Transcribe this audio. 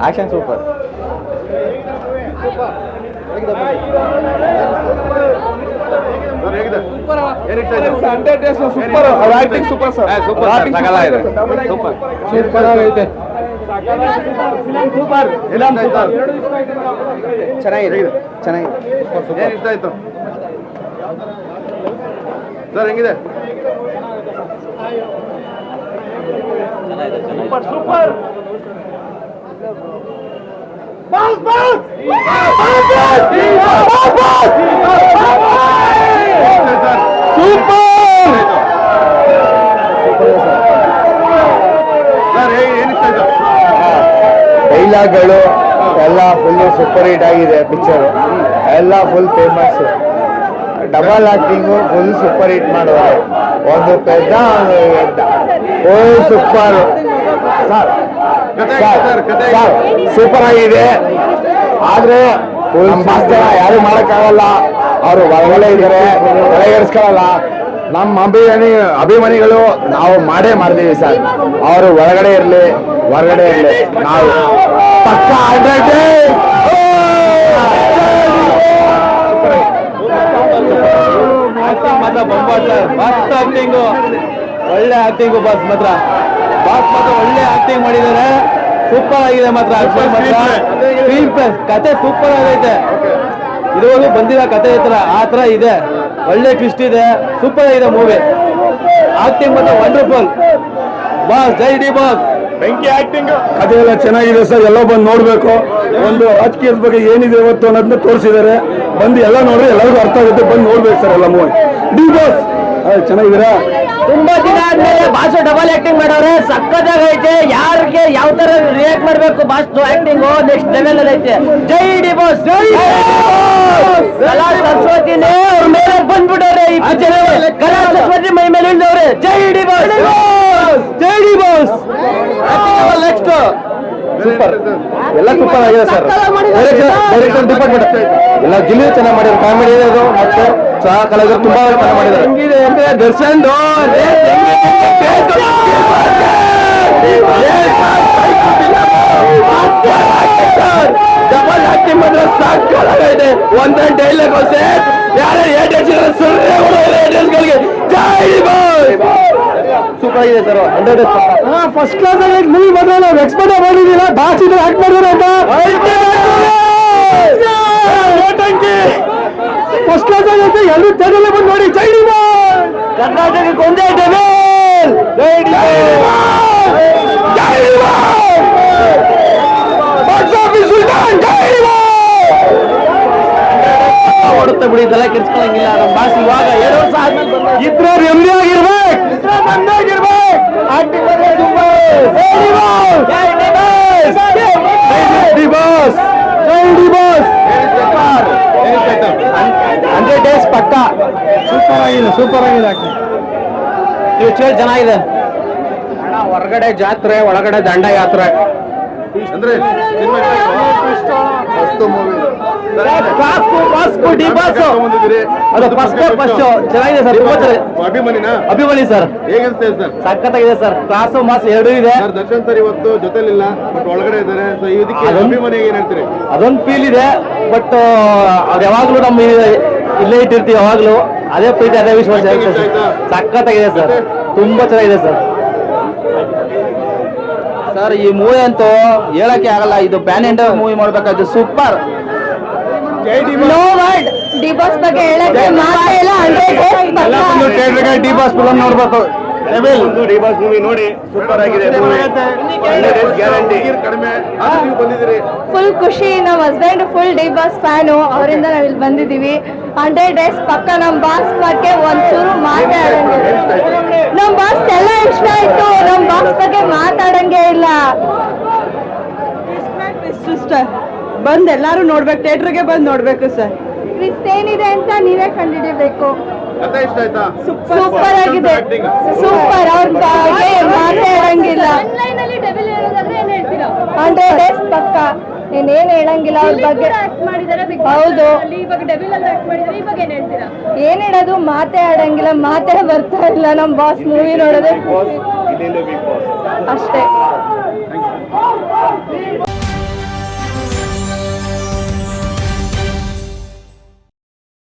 Action super. ಚೆನ್ನಾಗಿದೆ ಇಷ್ಟ ಆಯ್ತು ಸರ್. ಹೆಂಗಿದೆ? ಸೂಪರ್. ಡೈಲಾಗ್ಗಳು ಎಲ್ಲ ಫುಲ್ ಸೂಪರ್ ಹಿಟ್ ಆಗಿದೆ. ಪಿಕ್ಚರ್ ಎಲ್ಲ full famous. Double acting full super hit ಮಾಡಿದ್ದಾರೆ. ಒಂದು ಪೆದ್ದ ಫುಲ್ ಸೂಪರ್ ಸೂಪರ್ ಆಗಿದೆ. ಆದ್ರೆ ಯಾರು ಮಾಡಕ್ಕಾಗಲ್ಲ. ಅವರು ಒಳಗಡೆ ಇದ್ದಾರೆ, ತಲೆಗೆಡಿಸ್ಕೊಳ್ಳಲ್ಲ. ನಮ್ಮ ಅಭಿಮಾನಿಗಳು ನಾವು ಮಾಡ್ತೀವಿ ಸರ್. ಅವರು ಒಳಗಡೆ ಇರ್ಲಿ ಹೊರಗಡೆ ಇರ್ಲಿ, ನಾವು ಪಕ್ಕ ಒಳ್ಳೆ ಆಕ್ಟಿಂಗು ಬಾಸ್ ಮಾತ್ರ ಒಳ್ಳೆ ಆಕ್ಟಿಂಗ್ ಮಾಡಿದ್ದಾರೆ. ಸೂಪರ್ ಆಗಿದೆ ಮಾತ್ರ. ಕತೆ ಸೂಪರ್ ಆಗೈತೆ. ಇದುವರೆಗೂ ಬಂದಿರೋ ಕತೆ ಆ ತರ ಇದೆ. ಒಳ್ಳೆ ಟ್ವಿಸ್ಟ್ ಇದೆ. ಸೂಪರ್ ಆಗಿದೆ ಮೂವಿ. ಆಕ್ಟಿಂಗ್ ಮಾತ್ರ ವಂಡರ್ಫುಲ್ ಬಾಸ್. ಜೈ ಡಿ ಬಾಸ್. ಬೆಂಕಿ ಆಕ್ಟಿಂಗ್. ಕತೆ ಎಲ್ಲ ಚೆನ್ನಾಗಿದೆ ಸರ್. ಎಲ್ಲ ಬಂದು ನೋಡ್ಬೇಕು. ಒಂದು ರಾಜಕೀಯದ ಬಗ್ಗೆ ಏನಿದೆ ಇವತ್ತು ಅನ್ನೋದನ್ನ ತೋರಿಸಿದ್ದಾರೆ. ಬಂದು ಎಲ್ಲ ನೋಡ್ರಿ, ಎಲ್ಲರಿಗೂ ಅರ್ಥ ಆಗುತ್ತೆ. ಬಂದು ನೋಡ್ಬೇಕು ಸರ್ ಎಲ್ಲ ಮೂವಿ. ಡಿ ಬಾಸ್ ಚೆನ್ನಾಗಿದ್ದೀರಾ? ತುಂಬಾ ದಿನ ಆದ್ಮೇಲೆ ಬಾಸು ಡಬಲ್ ಆಕ್ಟಿಂಗ್ ಮಾಡವ್ರೆ. ಸಕ್ಕತ್ತಾಗೈತೆ. ಯಾರಿಗೆ ಯಾವ ತರ ರಿಯಾಕ್ಟ್ ಮಾಡ್ಬೇಕು ಬಾಸ್ ಆಕ್ಟಿಂಗ್ ನೆಕ್ಸ್ಟ್ ಲೆವೆಲ್ ಅಲ್ಲಿ ಐತೆ. ಜೈ ಡಿ ಬಾಸ್. ಕಲಾ ಸರಸ್ವತಿನೇ ಅವ್ರ ಮೇಲೆ ಬಂದ್ಬಿಟ್ಟವ್ರೆ. ಈ ಪಿಕ್ಚರ್ ಕಲಾ ಸರಸ್ವತಿ ಮೈ ಮೇಲೆ ಇಳಿದವ್ರೆ. ಜೈ ಡಿ ಬಾಸ್. ಜೈ ಡಿ ಬಾಸ್. Next super. ಎಲ್ಲ ಸೂಪರ್ ಆಗಿದೆ ಸರ್. ಡೈರೆಕ್ಷನ್ ಡಿಪಾರ್ಟ್ಮೆಂಟ್ ಎಲ್ಲ ಗಿಲ್ಲಿ ಚೆನ್ನಾಗಿ ಮಾಡಿದ್ರು. ಕಾಮಿಡಿ ಇದೆ ಮತ್ತೆ ಸಹ ಕಲಾವಿದರು ತುಂಬಾ ಚೆನ್ನಾಗಿ ಮಾಡಿದ್ದಾರೆ. ಹೆಂಗಿದೆ ಅಂದ್ರೆ ದರ್ಶನ್ ಡಬಲ್ ಆಕ್ಟಿಂಗ್ ಮಾತ್ರ ಸಾಕಾಗಿದೆ. ಒಂದೇ ಡೈಲಾಗ್ ಸೂಪರ್ ಆಗಿದೆ ಸರ್. ಫಸ್ಟ್ ಕ್ಲಾಸ್ ಆಗಿ ಮೂವಿ ಬಂದ್ರೆ ನಾವು ಎಕ್ಸ್ಪೆಕ್ಟ್ ಮಾಡಿದ್ದೀರಾ. ಬಾಸ್ ಇದ್ರೆ ಆಕ್ಟ್ ಮಾಡಿದ್ರೆ ಅಂತ ಫಸ್ಟ್ ಕ್ಲಾಸ್ ಆಗೈತೆ. ಎಲ್ಲರೂ ಥಿಯೇಟರ್ ಬಂದು ನೋಡಿ. ಜೈ ಡಿ ಬಾಸ್. ಕರ್ನಾಟಕಕ್ಕೆ ಒಂದೇ ಡೆವಿಲ್. ಓಡುತ್ತೆ ಬಿಡಿ. ಇದೆಲ್ಲ ಕೆಡ್ಸ್ಕೊಳಂಗಿಲ್ಲ. ನಮ್ಮ ಬಾಸ್ ಇವಾಗ 2 ವರ್ಷ ಆದ್ಮೇಲೆ ಇದ್ರೆ ನೆಮ್ಮದಿ ಆಗಿರ್ಬೇಕು. D boss. 100 ಡೇಸ್ ಪಕ್ಕ. ಸೂಪರ್ ಆಗಿದೆ. ಚೆನ್ನಾಗಿದೆ. ಹೊರಗಡೆ ಜಾತ್ರೆ, ಒಳಗಡೆ ದಂಡಯಾತ್ರೆ. ಅಂದ್ರೆ ಚೆನ್ನಾಗಿದೆ ಸರ್. ಅಭಿಮಾನಿ ಸರ್. ಹೇಗನ್ಸ್ತಾ ಇದೆ ಸರ್? ಸಖತ್ತಾಗಿದೆ ಸರ್. ಕ್ಲಾಸು ಮಾಸ್ ಎರಡೂ ಇದೆ. ದರ್ಶನ್ ಸರ್ ಇವತ್ತು ಜೊತೆಲಿಲ್ಲ, ಬಟ್ ಒಳಗಡೆ ಇದ್ದಾರೆ. ಅಭಿಮಾನಿ ಏನ್ ಹೇಳ್ತೀರಿ? ಅದೊಂದು ಫೀಲ್ ಇದೆ. ಬಟ್ ಅದು ಯಾವಾಗ್ಲೂ ನಮ್ಮ ಇಲ್ಲೇ ಇಟ್ಟಿರ್ತೀವಿ. ಯಾವಾಗ್ಲೂ ಅದೇ ಪ್ರೀತಿ, ಅದೇ ವಿಶ್ವಾಸ. ಸಖತ್ತಾಗಿದೆ ಸರ್. ತುಂಬಾ ಚೆನ್ನಾಗಿದೆ ಸರ್. ಸರ್ ಈ ಮೂವಿ ಅಂತೂ ಹೇಳಕ್ಕೆ ಆಗಲ್ಲ. ಇದು ಪ್ಯಾನ್ ಇಂಡಿಯಾ ಮೂವಿ ಮಾಡ್ಬೇಕಾದ್ರೆ super. No word. D boss ಬಗ್ಗೆ ಹೇಳಕ್ಕೆ ಮಾತಿಲ್ಲ. ಡಿ ಬಾಸ್ ಫಿಲಂ ನೋಡ್ಬೇಕು. ಡಿ ಬಾಸ್ ಮೂವಿ ನೋಡಿ. ಸೂಪರ್ ಆಗಿದೆ. ಫುಲ್ ಖುಷಿ. ನಮ್ಮ husband full D boss fan. ಅವರಿಂದ ನಾವ್ ಇಲ್ಲಿ ಬಂದಿದೀವಿ. 100 ಡೇಸ್ ಪಕ್ಕ. ನಮ್ ಬಾಸ್ ಬಗ್ಗೆ ಒಂಚೂರು ಮಾತಾಡಂಗೆ. ನಮ್ ಬಾಸ್ ಎಲ್ಲ ಇಷ್ಟ ಆಯ್ತು. ನಮ್ ಬಾಸ್ ಬಗ್ಗೆ ಮಾತಾಡಂಗೆ ಇಲ್ಲ. ಬಂದ್ ಎಲ್ಲಾರು ನೋಡ್ಬೇಕು. ಥಿಯೇಟರ್ಗೆ ಬಂದ್ ನೋಡ್ಬೇಕು ಸರ್. ಟ್ವಿಸ್ಟ್ ಏನಿದೆ ಅಂತ ನೀವೇ ಕಂಡಿಡಿಬೇಕು. ಸೂಪರ್ ಆಗಿದೆ. ಸೂಪರ್. ಅವ್ರ ಬಗ್ಗೆ ಮಾತಾಡಂಗಿಲ್ಲ. 100 ಡೇಸ್ ಪಕ್ಕ. ಏನೇನ್ ಹೇಳಂಗಿಲ್ಲ ಅವ್ರ ಬಗ್ಗೆ. ಹೌದು. ಏನ್ ಹೇಳೋದು? ಮಾತೇ ಆಡಂಗಿಲ್ಲ. ಮಾತೇ ಬರ್ತಾ ಇಲ್ಲ. ನಮ್ ಬಾಸ್ ಮೂವಿ ನೋಡೋದೇ ಅಷ್ಟೇ.